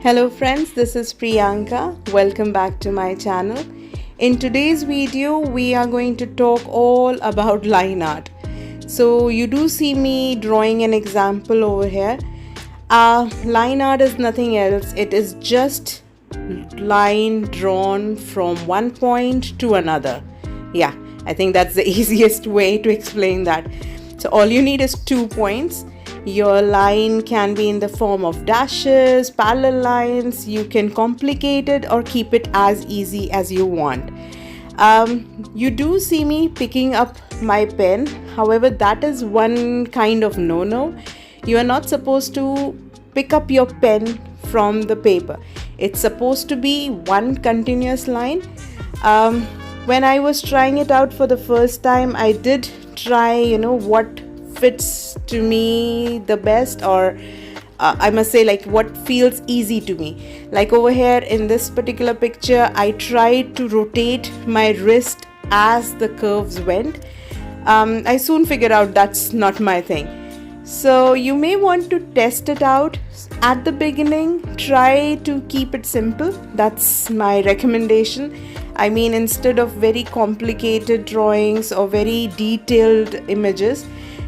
Hello friends, this is Priyanka. Welcome back to my channel. In today's video, we are going to talk all about line art. So you do see me drawing an example over here. Line art is nothing else. It is just line drawn from one point to another. Yeah, I think that's the easiest way to explain that. So all you need is 2 points. Your line can be in the form of dashes, parallel lines. You can complicate it or keep it as easy as you want. You do see me picking up my pen. However, that is one kind of no-no. You are not supposed to pick up your pen from the paper. It's supposed to be one continuous line. When I was trying it out for the first time, I did try, what fits to me the best, or I must say, like, what feels easy to me. Like over here in this particular picture, I tried to rotate my wrist as the curves went. I soon figured out that's not my thing. So you may want to test it out at the beginning. Try to keep it simple. That's my recommendation. I mean, instead of very complicated drawings or very detailed images,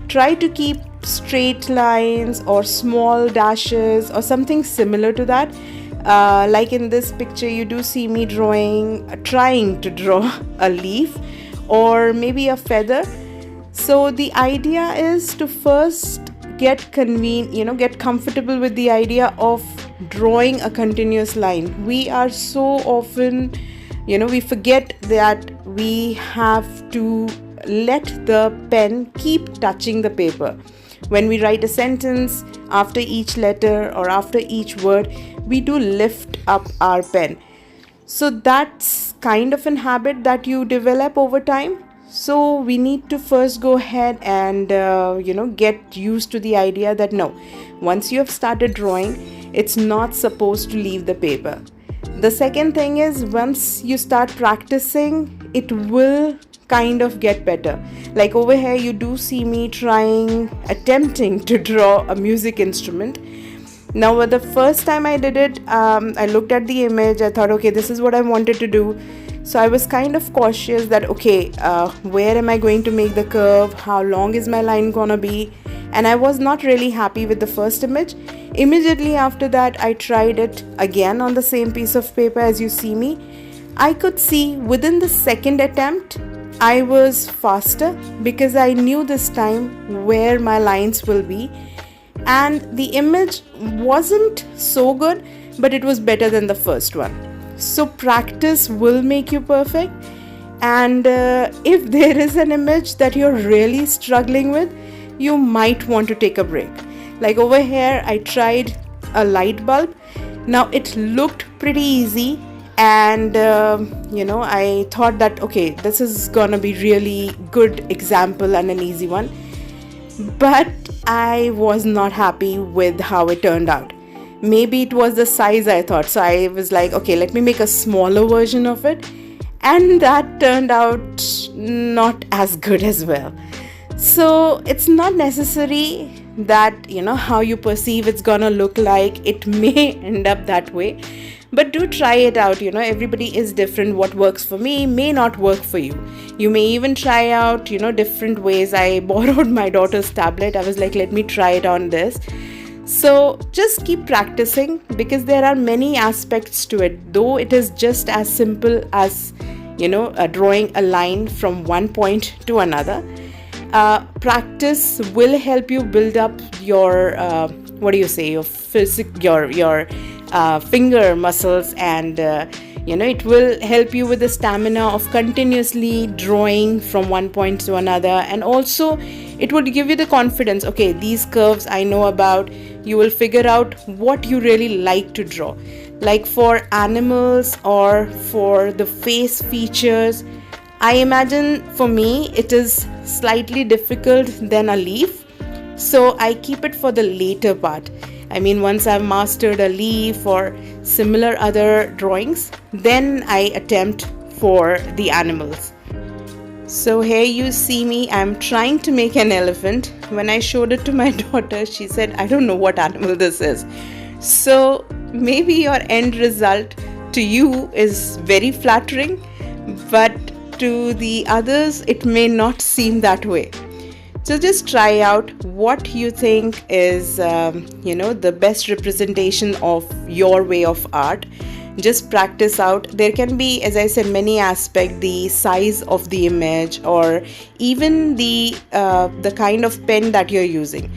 try to keep straight lines or small dashes or something similar to that. Like in this picture, you do see me trying to draw a leaf or maybe a feather. So the idea is to first get comfortable with the idea of drawing a continuous line. We are so often, we forget that we have to let the pen keep touching the paper. When we write a sentence, after each letter or after each word, we do lift up our pen. So that's kind of an habit that you develop over time. So we need to first go ahead and get used to the idea that no, once you have started drawing, it's not supposed to leave the paper. The second thing is, once you start practicing, it will kind of get better. Like over here, you do see me attempting to draw a music instrument. Now, the first time I did it, I looked at the image. I thought, okay, this is what I wanted to do. So I was kind of cautious that, okay, where am I going to make the curve? How long is my line gonna be? And I was not really happy with the first image. Immediately after that, I tried it again on the same piece of paper as you see me. I could see within the second attempt, I was faster because I knew this time where my lines will be. And the image wasn't so good, but it was better than the first one. So practice will make you perfect. And if there is an image that you're really struggling with, you might want to take a break. Like over here, I tried a light bulb. Now it looked pretty easy. And I thought that, okay, this is gonna be really good example and an easy one. But I was not happy with how it turned out. Maybe it was the size, I thought. So I was like, okay, let me make a smaller version of it. And that turned out not as good as well. So it's not necessary that, how you perceive it's gonna look like. It may end up that way. But do try it out. Everybody is different. What works for me may not work for you. You may even try out, different ways. I borrowed my daughter's tablet. I was like, let me try it on this. So just keep practicing, because there are many aspects to it. Though it is just as simple as, drawing a line from one point to another. Practice will help you build up your, your finger muscles, and it will help you with the stamina of continuously drawing from one point to another. And also it would give you the confidence, okay, these curves I know about. You will figure out what you really like to draw. Like for animals or for the face features, I imagine for me it is slightly difficult than a leaf. So I keep it for the later part. I mean, once I've mastered a leaf or similar other drawings, then I attempt for the animals. So here you see me, I'm trying to make an elephant. When I showed it to my daughter, she said, I don't know what animal this is. So maybe your end result to you is very flattering, but to the others it may not seem that way. So just try out what you think is, the best representation of your way of art. Just practice out. There can be, as I said, many aspects: the size of the image, or even the kind of pen that you're using.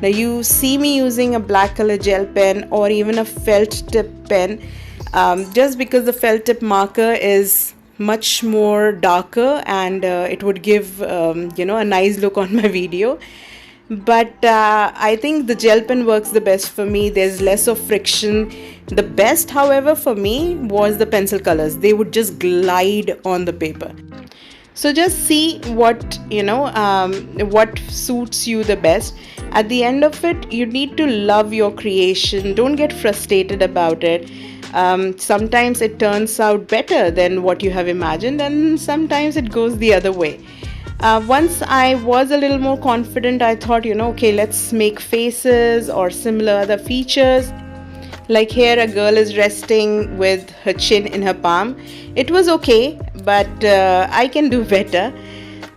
Now you see me using a black color gel pen or even a felt tip pen, just because the felt tip marker is much more darker, and it would give a nice look on my video. But I think the gel pen works the best for me. There's less of friction. The best, however, for me was the pencil colors. They would just glide on the paper. So just see what suits you the best. At the end of it, you need to love your creation. Don't get frustrated about it. Sometimes it turns out better than what you have imagined, and sometimes it goes the other way. Once I was a little more confident, I thought, okay, let's make faces or similar other features. Like here, a girl is resting with her chin in her palm. It was okay, but I can do better.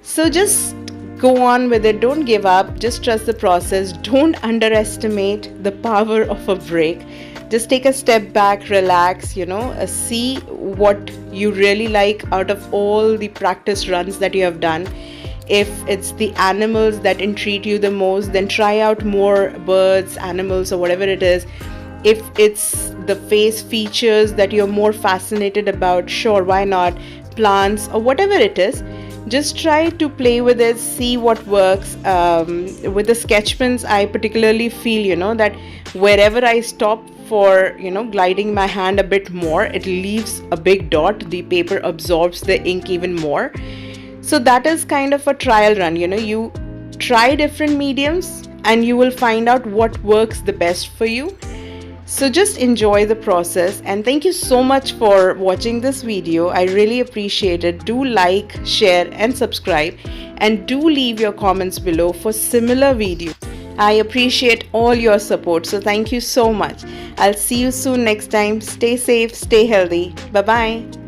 So just go on with it. Don't give up. Just trust the process. Don't underestimate the power of a break. Just take a step back, relax, see what you really like out of all the practice runs that you have done. If it's the animals that intrigue you the most, then try out more birds, animals, or whatever it is. If it's the face features that you're more fascinated about, sure, why not? Plants or whatever it is, just try to play with it, see what works. With the sketch pens, I particularly feel, that wherever I stop for, gliding my hand a bit more, it leaves a big dot. The paper absorbs the ink even more. So that is kind of a trial run. You try different mediums and you will find out what works the best for you. So just enjoy the process, and thank you so much for watching this video. I really appreciate it. Do like, share and subscribe, and do leave your comments below for similar videos. I appreciate all your support, so thank you so much. I'll see you soon next time. Stay safe, stay healthy. Bye bye.